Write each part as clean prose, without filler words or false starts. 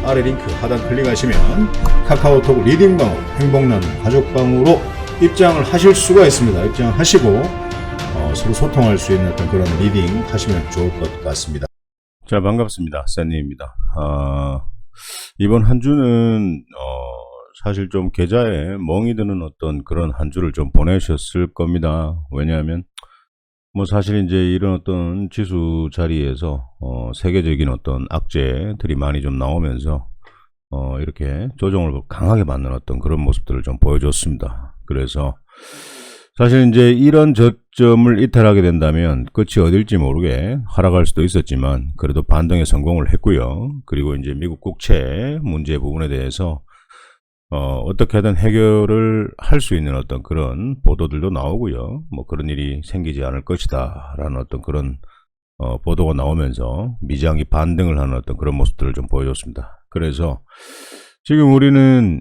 아래 링크 하단 클릭하시면 카카오톡 리딩방으로 행복나눔 가족방으로 입장을 하실 수가 있습니다. 입장하시고 서로 소통할 수 있는 어떤 그런 리딩 하시면 좋을 것 같습니다. 자, 반갑습니다. 샌님입니다. 이번 한 주는 사실 좀 계좌에 멍이 드는 어떤 그런 한 주를 좀 보내셨을 겁니다. 왜냐하면 뭐 사실 이제 이런 어떤 지수 자리에서 세계적인 어떤 악재들이 많이 좀 나오면서 이렇게 조정을 강하게 받는 어떤 그런 모습들을 좀 보여줬습니다. 그래서 사실 이제 이런 저점을 이탈하게 된다면 끝이 어딜지 모르게 하락할 수도 있었지만 그래도 반등에 성공을 했고요. 그리고 이제 미국 국채 문제 부분에 대해서 어떻게든 해결을 할 수 있는 어떤 그런 보도들도 나오고요. 뭐 그런 일이 생기지 않을 것이다 라는 어떤 그런 보도가 나오면서 미장이 반등을 하는 어떤 그런 모습들을 좀 보여줬습니다. 그래서 지금 우리는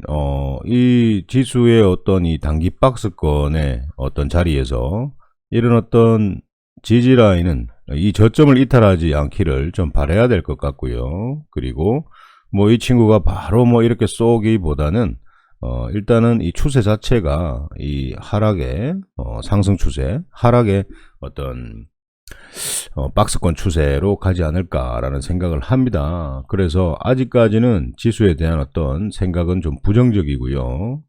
이 지수의 어떤 이 단기 박스권의 어떤 자리에서 이런 어떤 지지라인은 이 저점을 이탈하지 않기를 좀 바라야 될 것 같고요. 그리고 뭐 이 친구가 바로 뭐 이렇게 쏘기보다는 일단은 이 추세 자체가 이 하락의 상승 추세, 하락의 어떤 박스권 추세로 가지 않을까라는 생각을 합니다. 그래서 아직까지는 지수에 대한 어떤 생각은 좀 부정적이고요.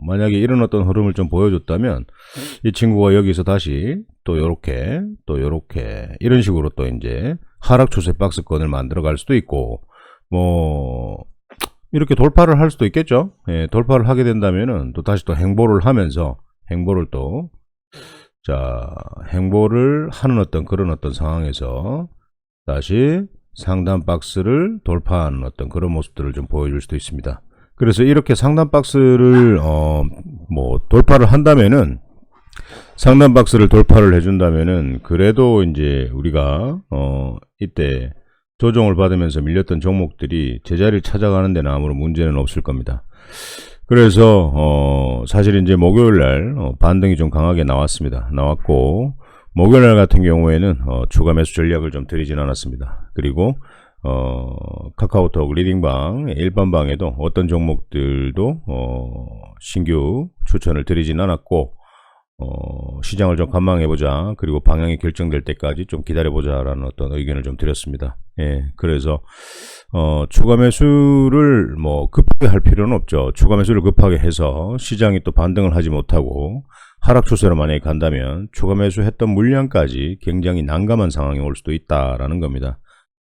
만약에 이런 어떤 흐름을 좀 보여줬다면 이 친구가 여기서 다시 또 요렇게 이런 식으로 또 이제 하락 추세 박스권을 만들어 갈 수도 있고 뭐 이렇게 돌파를 할 수도 있겠죠. 예, 돌파를 하게 된다면은 또 다시 또 행보를 하면서 행보를 하는 어떤 그런 어떤 상황에서 다시 상단 박스를 돌파하는 어떤 그런 모습들을 좀 보여줄 수도 있습니다. 그래서 이렇게 상단 박스를 뭐 돌파를 한다면은 상단 박스를 돌파를 해준다면은 그래도 이제 우리가 이때 조정을 받으면서 밀렸던 종목들이 제자리를 찾아가는 데는 아무런 문제는 없을 겁니다. 그래서 사실 이제 목요일날 반등이 좀 강하게 나왔고 목요일날 같은 경우에는 추가 매수 전략을 좀 드리진 않았습니다. 그리고 카카오톡 리딩방 일반방에도 어떤 종목들도 신규 추천을 드리진 않았고 시장을 좀 관망해보자, 그리고 방향이 결정될 때까지 좀 기다려보자 라는 어떤 의견을 좀 드렸습니다. 예, 그래서 추가 매수를 뭐 급하게 할 필요는 없죠. 추가 매수를 급하게 해서 시장이 또 반등을 하지 못하고 하락 추세로 만약에 간다면 추가 매수했던 물량까지 굉장히 난감한 상황이 올 수도 있다라는 겁니다.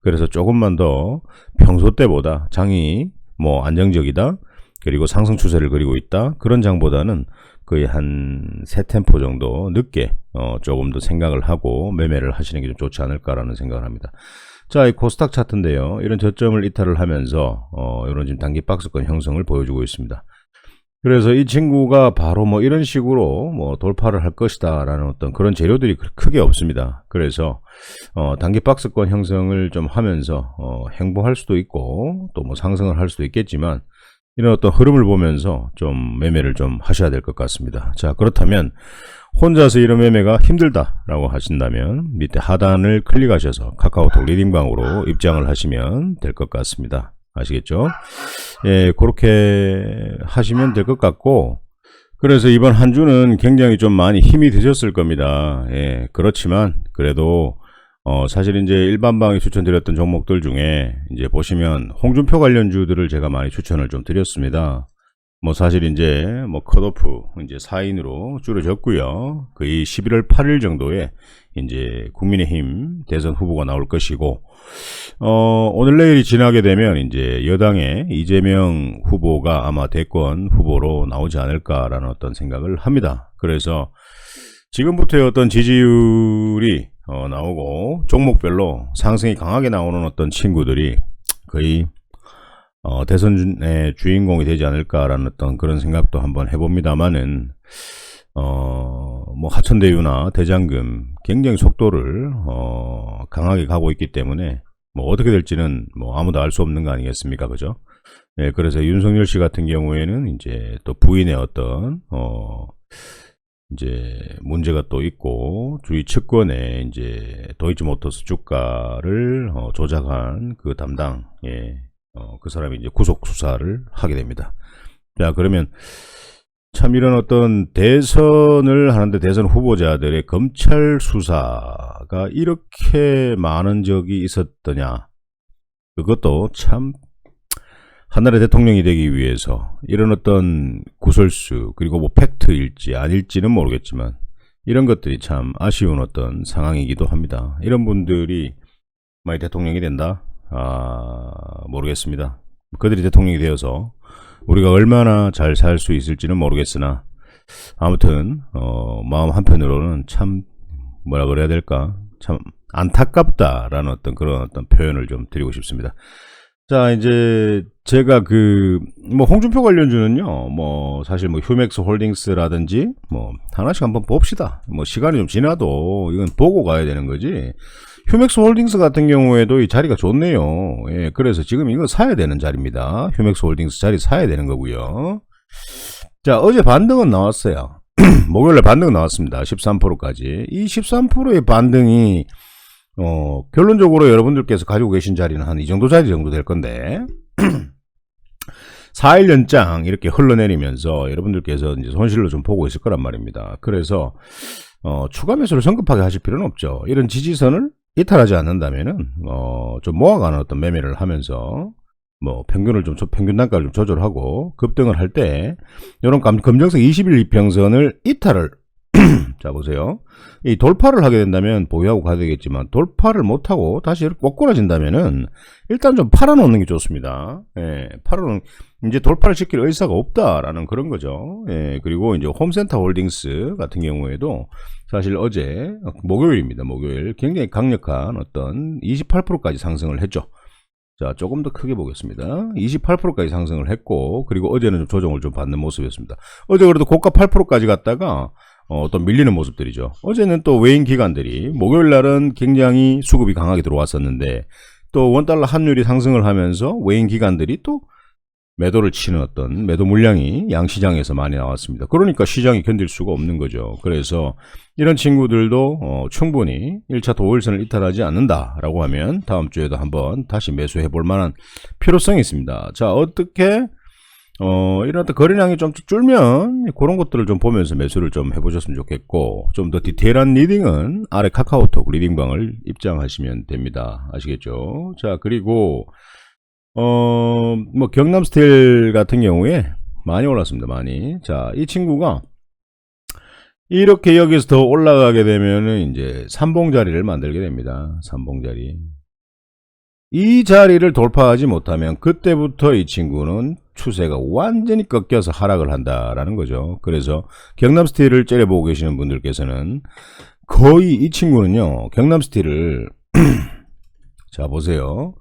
그래서 조금만 더 평소 때보다 장이 뭐 안정적이다, 그리고 상승 추세를 그리고 있다, 그런 장보다는 거의 한 3템포 정도 늦게 조금 더 생각을 하고 매매를 하시는 게 좀 좋지 않을까라는 생각을 합니다. 자, 이 코스닥 차트인데요. 이런 저점을 이탈을 하면서 이런 지금 단기 박스권 형성을 보여주고 있습니다. 그래서 이 친구가 바로 뭐 이런 식으로 뭐 돌파를 할 것이다 라는 어떤 그런 재료들이 크게 없습니다. 그래서 단기 박스권 형성을 좀 하면서 행보할 수도 있고 또 뭐 상승을 할 수도 있겠지만 이런 어떤 흐름을 보면서 좀 매매를 좀 하셔야 될 것 같습니다. 자, 그렇다면 혼자서 이런 매매가 힘들다라고 하신다면 밑에 하단을 클릭하셔서 카카오톡 리딩방으로 입장을 하시면 될 것 같습니다. 아시겠죠? 예, 그렇게 하시면 될 것 같고, 그래서 이번 한 주는 굉장히 좀 많이 힘이 드셨을 겁니다. 예, 그렇지만 그래도 사실 이제 일반방에 추천드렸던 종목들 중에 이제 보시면 홍준표 관련주들을 제가 많이 추천을 좀 드렸습니다. 뭐 사실 이제 뭐 컷오프 이제 4인으로 줄어졌고요. 거의 11월 8일 정도에 이제 국민의힘 대선 후보가 나올 것이고, 오늘 내일이 지나게 되면 이제 여당의 이재명 후보가 아마 대권 후보로 나오지 않을까라는 어떤 생각을 합니다. 그래서 지금부터의 어떤 지지율이 나오고 종목별로 상승이 강하게 나오는 어떤 친구들이 거의 대선의 주인공이 되지 않을까라는 어떤 그런 생각도 한번 해봅니다만은 뭐 하천대유나 대장금 굉장히 속도를 강하게 가고 있기 때문에 뭐 어떻게 될지는 뭐 아무도 알 수 없는 거 아니겠습니까, 그죠? 예, 그래서 윤석열 씨 같은 경우에는 이제 또 부인의 어떤 이제 문제가 또 있고 주위 측근에 이제 도이치모터스 주가를 조작한 그 담당, 예, 그 사람이 이제 구속 수사를 하게 됩니다. 자, 그러면 참 이런 어떤 대선을 하는데 대선 후보자들의 검찰 수사가 이렇게 많은 적이 있었더냐. 그것도 참 한나라의 대통령이 되기 위해서 이런 어떤 구설수 그리고 뭐 팩트일지 아닐지는 모르겠지만 이런 것들이 참 아쉬운 어떤 상황이기도 합니다. 이런 분들이 만약 대통령이 된다? 모르겠습니다. 그들이 대통령이 되어서 우리가 얼마나 잘 살 수 있을지는 모르겠으나 아무튼 마음 한편으로는 참 뭐라 그래야 될까? 참 안타깝다라는 어떤 그런 어떤 표현을 좀 드리고 싶습니다. 자, 이제 제가 뭐 홍준표 관련주는요, 뭐 사실 뭐 휴맥스 홀딩스라든지 뭐 하나씩 한번 봅시다. 뭐 시간이 좀 지나도 이건 보고 가야 되는 거지. 휴맥스 홀딩스 같은 경우에도 이 자리가 좋네요. 예, 그래서 지금 이거 사야 되는 자리입니다. 휴맥스 홀딩스 자리 사야 되는 거고요. 자, 어제 반등은 나왔어요. 목요일에 반등 나왔습니다. 13%까지. 이 13%의 반등이 결론적으로 여러분들께서 가지고 계신 자리는 한 이 정도 자리 정도 될 건데 4일 연장 이렇게 흘러내리면서 여러분들께서 이제 손실로 좀 보고 있을 거란 말입니다. 그래서 추가 매수를 성급하게 하실 필요는 없죠. 이런 지지선을 이탈하지 않는다면은 좀 모아가는 어떤 매매를 하면서 뭐 평균 단가를 좀 조절하고 급등을 할 때 이런 검정색 20일 이평선을 이탈을 자 보세요. 이 돌파를 하게 된다면 보유하고 가야 되겠지만 돌파를 못하고 다시 이렇게 꼬꾸라진다면은 일단 좀 팔아놓는 게 좋습니다. 예, 이제 돌파를 시킬 의사가 없다라는 그런 거죠. 예, 그리고 이제 홈센터 홀딩스 같은 경우에도 사실 어제 목요일입니다. 목요일 굉장히 강력한 어떤 28%까지 상승을 했죠. 자, 조금 더 크게 보겠습니다. 28%까지 상승을 했고, 그리고 어제는 좀 조정을 좀 받는 모습이었습니다. 어제 그래도 고가 8%까지 갔다가 또 밀리는 모습들이죠. 어제는 또 외인 기관들이 목요일 날은 굉장히 수급이 강하게 들어왔었는데 또 원달러 환율이 상승을 하면서 외인 기관들이 또 매도를 치는 어떤 매도 물량이 양시장에서 많이 나왔습니다. 그러니까 시장이 견딜 수가 없는 거죠. 그래서 이런 친구들도 충분히 1차 도일선을 이탈하지 않는다라고 하면 다음 주에도 한번 다시 매수해 볼 만한 필요성이 있습니다. 자, 어떻게 이런 어떤 거래량이 좀 줄면 그런 것들을 좀 보면서 매수를 좀 해보셨으면 좋겠고, 좀 더 디테일한 리딩은 아래 카카오톡 리딩방을 입장하시면 됩니다. 아시겠죠? 자, 그리고 뭐 경남스틸 같은 경우에 많이 올랐습니다. 많이. 자, 이 친구가 이렇게 여기서 더 올라가게 되면은 이제 삼봉 자리를 만들게 됩니다. 삼봉 자리. 이 자리를 돌파하지 못하면 그때부터 이 친구는 추세가 완전히 꺾여서 하락을 한다라는 거죠. 그래서 경남스틸을 째려보고 계시는 분들께서는 거의 이 친구는요, 경남스틸을 자 보세요.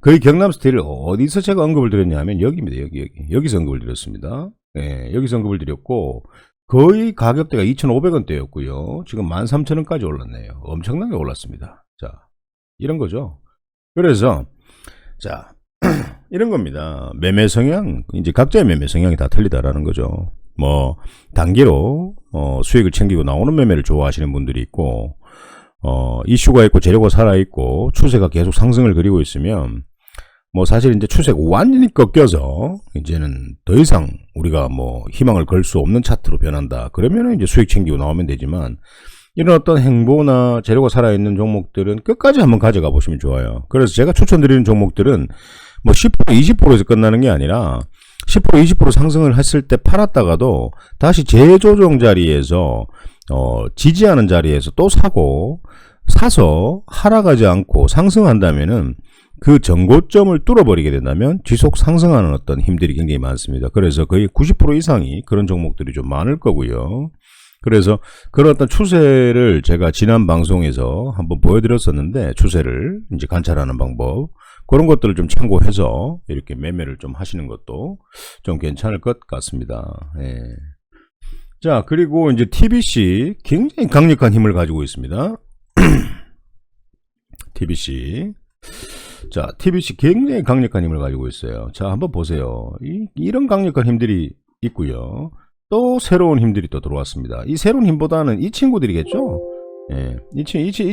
거의 경남스틸을 어디서 제가 언급을 드렸냐 하면 여기입니다. 여기서 언급을 드렸습니다. 예, 여기서 언급을 드렸고 거의 가격대가 2,500원대였고요. 지금 13,000원까지 올랐네요. 엄청나게 올랐습니다. 자, 이런 거죠. 그래서 자 이런 겁니다. 매매 성향, 이제 각자의 매매 성향이 다 틀리다라는 거죠. 뭐 단기로 수익을 챙기고 나오는 매매를 좋아하시는 분들이 있고, 이슈가 있고 재료가 살아있고 추세가 계속 상승을 그리고 있으면 뭐 사실 이제 추세가 완전히 꺾여서 이제는 더 이상 우리가 뭐 희망을 걸 수 없는 차트로 변한다. 그러면은 이제 수익 챙기고 나오면 되지만, 이런 어떤 행보나 재료가 살아있는 종목들은 끝까지 한번 가져가 보시면 좋아요. 그래서 제가 추천드리는 종목들은 뭐 10%, 20%에서 끝나는 게 아니라 10%, 20% 상승을 했을 때 팔았다가도 다시 재조정 자리에서 지지하는 자리에서 또 사서 하락하지 않고 상승한다면은 그 전고점을 뚫어버리게 된다면 지속 상승하는 어떤 힘들이 굉장히 많습니다. 그래서 거의 90% 이상이 그런 종목들이 좀 많을 거고요. 그래서 그런 어떤 추세를 제가 지난 방송에서 한번 보여드렸었는데, 추세를 이제 관찰하는 방법, 그런 것들을 좀 참고해서 이렇게 매매를 좀 하시는 것도 좀 괜찮을 것 같습니다. 예. 자, 그리고 이제 TBC 굉장히 강력한 힘을 가지고 있습니다. TBC. 자, TBC 굉장히 강력한 힘을 가지고 있어요. 자, 한번 보세요. 이런 강력한 힘들이 있고요. 또 새로운 힘들이 또 들어왔습니다. 이 새로운 힘보다는 이 친구들이겠죠. 예, 이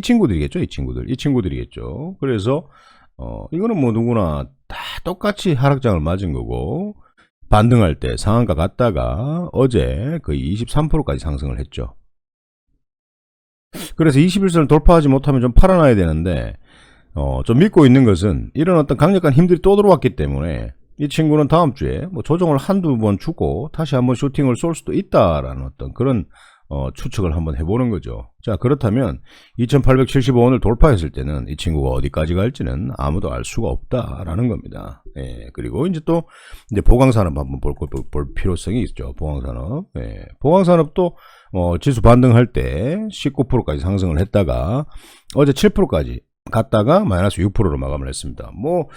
친구들이겠죠. 이 친구들이겠죠. 그래서 이거는 뭐 누구나 다 똑같이 하락장을 맞은 거고, 반등할 때 상한가 갔다가 어제 거의 23%까지 상승을 했죠. 그래서 21선을 돌파하지 못하면 좀 팔아놔야 되는데, 좀 믿고 있는 것은 이런 어떤 강력한 힘들이 또 들어왔기 때문에 이 친구는 다음 주에 뭐 조정을 한두 번 주고 다시 한번 슈팅을 쏠 수도 있다라는 어떤 그런 추측을 한번 해보는 거죠. 자, 그렇다면 2875원을 돌파했을 때는 이 친구가 어디까지 갈지는 아무도 알 수가 없다라는 겁니다. 예, 그리고 이제 또 이제 보강산업 한번 볼 필요성이 있죠. 보강산업. 예, 보강산업도 지수 반등할 때 19%까지 상승을 했다가 어제 7%까지 갔다가 마이너스 6%로 마감을 했습니다. 뭐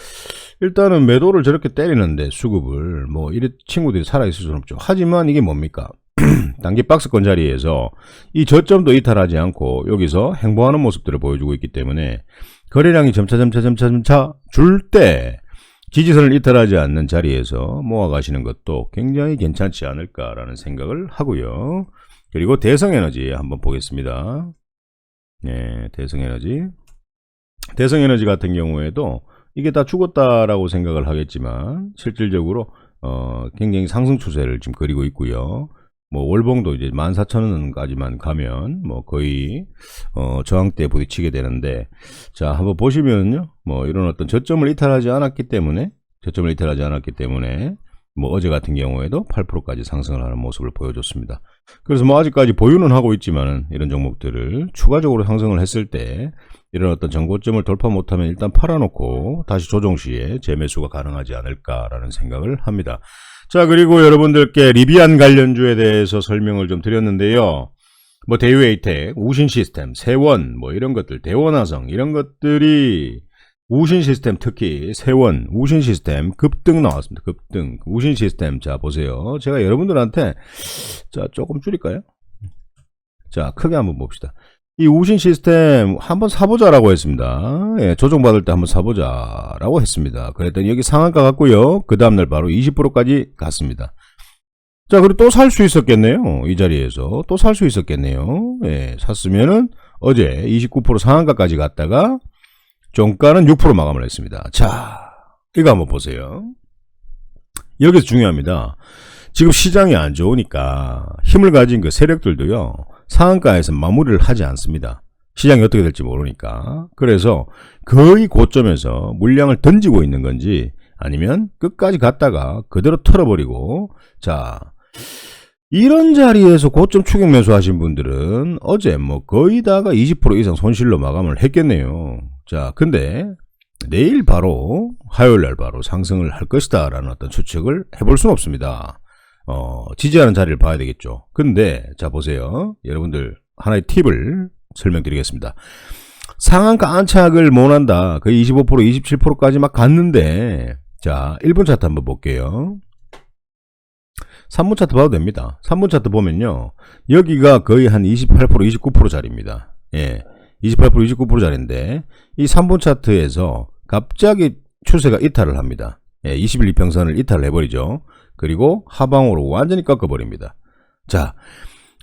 일단은 매도를 저렇게 때리는데 수급을 뭐 이 친구들이 살아있을 수는 없죠. 하지만 이게 뭡니까? 단기 박스권 자리에서 이 저점도 이탈하지 않고 여기서 행보하는 모습들을 보여주고 있기 때문에 거래량이 점차 줄 때 지지선을 이탈하지 않는 자리에서 모아가시는 것도 굉장히 괜찮지 않을까라는 생각을 하고요. 그리고 대성에너지 한번 보겠습니다. 네, 대성에너지 같은 경우에도 이게 다 죽었다라고 생각을 하겠지만 실질적으로 굉장히 상승 추세를 지금 그리고 있고요. 뭐 월봉도 이제 14,000원까지만 가면 뭐 거의 저항대에 부딪히게 되는데, 자, 한번 보시면요, 뭐 이런 어떤 저점을 이탈하지 않았기 때문에 뭐 어제 같은 경우에도 8%까지 상승을 하는 모습을 보여줬습니다. 그래서 뭐 아직까지 보유는 하고 있지만은 이런 종목들을 추가적으로 상승을 했을 때 이런 어떤 정고점을 돌파 못하면 일단 팔아놓고 다시 조정 시에 재매수가 가능하지 않을까라는 생각을 합니다. 자, 그리고 여러분들께 리비안 관련주에 대해서 설명을 좀 드렸는데요. 뭐 대유에이텍, 우신시스템, 세원, 뭐 이런 것들, 대원화성 이런 것들이 우신시스템, 특히 세원, 우신시스템 급등 나왔습니다. 급등. 우신시스템, 자 보세요. 제가 여러분들한테 자 조금 줄일까요? 자, 크게 한번 봅시다. 이 우신시스템 한번 사보자라고 했습니다. 예, 조정받을 때 한번 사보자라고 했습니다. 그랬더니 여기 상한가 갔고요. 그 다음날 바로 20%까지 갔습니다. 자, 그리고 또 살 수 있었겠네요. 이 자리에서 또 살 수 있었겠네요. 예, 샀으면은 어제 29% 상한가까지 갔다가 종가는 6% 마감을 했습니다. 자, 이거 한번 보세요. 여기서 중요합니다. 지금 시장이 안 좋으니까 힘을 가진 그 세력들도요, 상한가에서 마무리를 하지 않습니다. 시장이 어떻게 될지 모르니까. 그래서 거의 고점에서 물량을 던지고 있는 건지 아니면 끝까지 갔다가 그대로 털어버리고, 자, 이런 자리에서 고점 추격 매수하신 분들은 어제 뭐 거의 다가 20% 이상 손실로 마감을 했겠네요. 자, 근데 내일 바로 화요일날 바로 상승을 할 것이다 라는 어떤 추측을 해볼 수는 없습니다. 지지하는 자리를 봐야 되겠죠. 근데 자 보세요. 여러분들 하나의 팁을 설명드리겠습니다. 상한가 안착을 못한다. 거의 25% 27%까지 막 갔는데, 자 1분 차트 한번 볼게요. 3분 차트 봐도 됩니다. 3분 차트 보면요, 여기가 거의 한 28% 29% 자리입니다. 예, 28% 29% 자리인데 이 3분 차트에서 갑자기 추세가 이탈을 합니다. 예, 21이평선을 이탈을 해버리죠. 그리고 하방으로 완전히 꺾어버립니다. 자,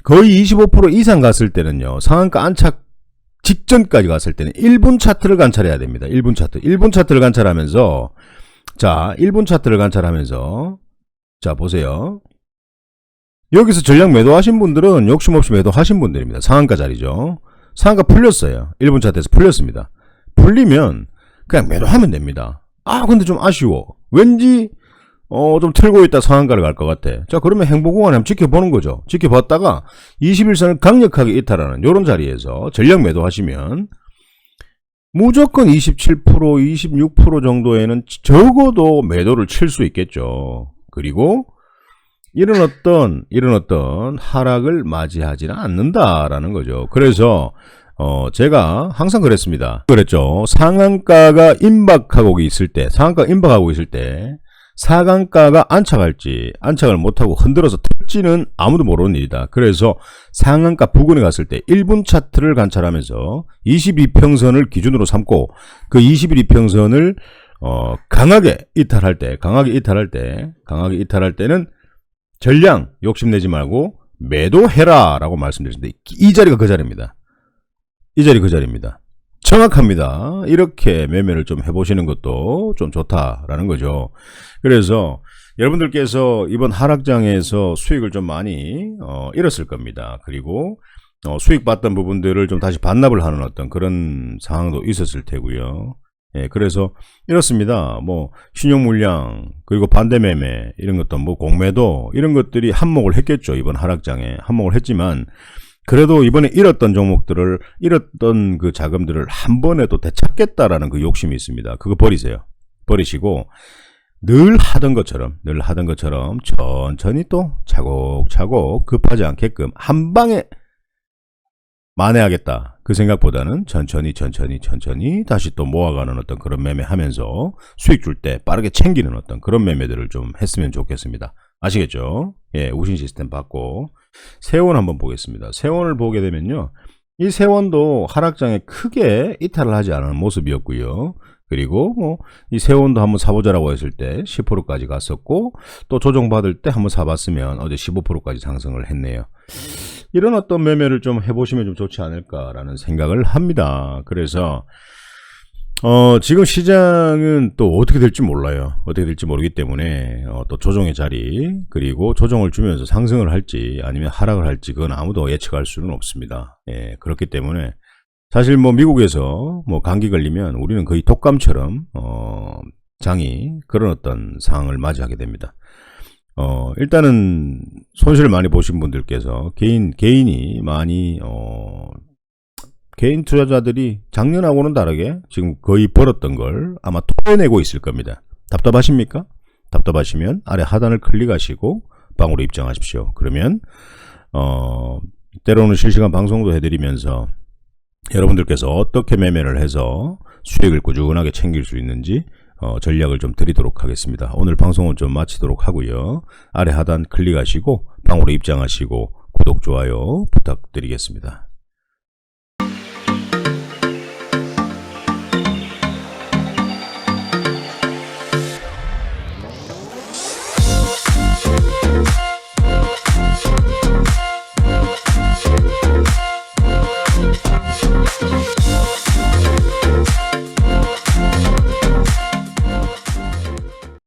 거의 25% 이상 갔을 때는요, 상한가 안착 직전까지 갔을 때는 1분 차트를 관찰해야 됩니다. 1분 차트를 관찰하면서, 자 1분 차트를 관찰하면서, 자 보세요. 여기서 전략 매도하신 분들은 욕심없이 매도하신 분들입니다. 상한가 자리죠. 상한가 풀렸어요. 1분 차트에서 풀렸습니다. 풀리면 그냥 매도하면 됩니다. 아, 근데 좀 아쉬워. 왠지 좀 틀고 있다 상한가를 갈 것 같아. 자, 그러면 행보 구간에 한번 지켜보는 거죠. 지켜봤다가 21선을 강력하게 이탈하는 이런 자리에서 전략 매도하시면 무조건 27%, 26% 정도에는 적어도 매도를 칠 수 있겠죠. 그리고 이런 어떤 하락을 맞이하지는 않는다라는 거죠. 그래서 제가 항상 그랬죠. 상한가가 임박하고 있을 때, 상한가가 안착을 못하고 흔들어서 틀지는 아무도 모르는 일이다. 그래서 상한가 부근에 갔을 때 1분 차트를 관찰하면서 22평선을 기준으로 삼고 그 21이평선을 강하게 이탈할 때는 전량 욕심내지 말고 매도해라 라고 말씀드렸는데, 이 자리가 그 자리입니다. 이 자리 그 자리입니다. 정확합니다. 이렇게 매매를 좀 해보시는 것도 좀 좋다라는 거죠. 그래서 여러분들께서 이번 하락장에서 수익을 좀 많이 잃었을 겁니다. 그리고 수익 봤던 부분들을 좀 다시 반납을 하는 어떤 그런 상황도 있었을 테고요. 예, 그래서 이렇습니다. 뭐 신용 물량 그리고 반대 매매 이런 것도 뭐 공매도 이런 것들이 한몫을 했겠죠. 이번 하락장에 한몫을 했지만 그래도 이번에 잃었던 종목들을 잃었던 그 자금들을 한 번에 또 되찾겠다라는 그 욕심이 있습니다. 그거 버리세요. 버리시고 늘 하던 것처럼 천천히 또 차곡차곡 급하지 않게끔 한 방에 만회하겠다. 그 생각보다는 천천히 다시 또 모아가는 어떤 그런 매매하면서 수익 줄 때 빠르게 챙기는 어떤 그런 매매들을 좀 했으면 좋겠습니다. 아시겠죠? 예, 우신 시스템 받고 세원 한번 보겠습니다. 세원을 보게 되면요. 이 세원도 하락장에 크게 이탈을 하지 않은 모습이었고요. 그리고 뭐 이 세원도 한번 사보자라고 했을 때 10%까지 갔었고 또 조정받을 때 한번 사봤으면 어제 15%까지 상승을 했네요. 이런 어떤 매매를 좀 해보시면 좀 좋지 않을까라는 생각을 합니다. 그래서 지금 시장은 또 어떻게 될지 몰라요. 어떻게 될지 모르기 때문에 또 조정의 자리 그리고 조정을 주면서 상승을 할지 아니면 하락을 할지 그건 아무도 예측할 수는 없습니다. 예, 그렇기 때문에 사실 뭐 미국에서 뭐 감기 걸리면 우리는 거의 독감처럼 장이 그런 어떤 상황을 맞이하게 됩니다. 일단은 손실을 많이 보신 분들께서 개인이 많이 개인 투자자들이 작년하고는 다르게 지금 거의 벌었던 걸 아마 토해내고 있을 겁니다. 답답하십니까? 답답하시면 아래 하단을 클릭하시고 방으로 입장하십시오. 그러면 때로는 실시간 방송도 해드리면서 여러분들께서 어떻게 매매를 해서 수익을 꾸준하게 챙길 수 있는지 전략을 좀 드리도록 하겠습니다. 오늘 방송은 좀 마치도록 하고요. 아래 하단 클릭하시고 방으로 입장하시고 구독, 좋아요 부탁드리겠습니다.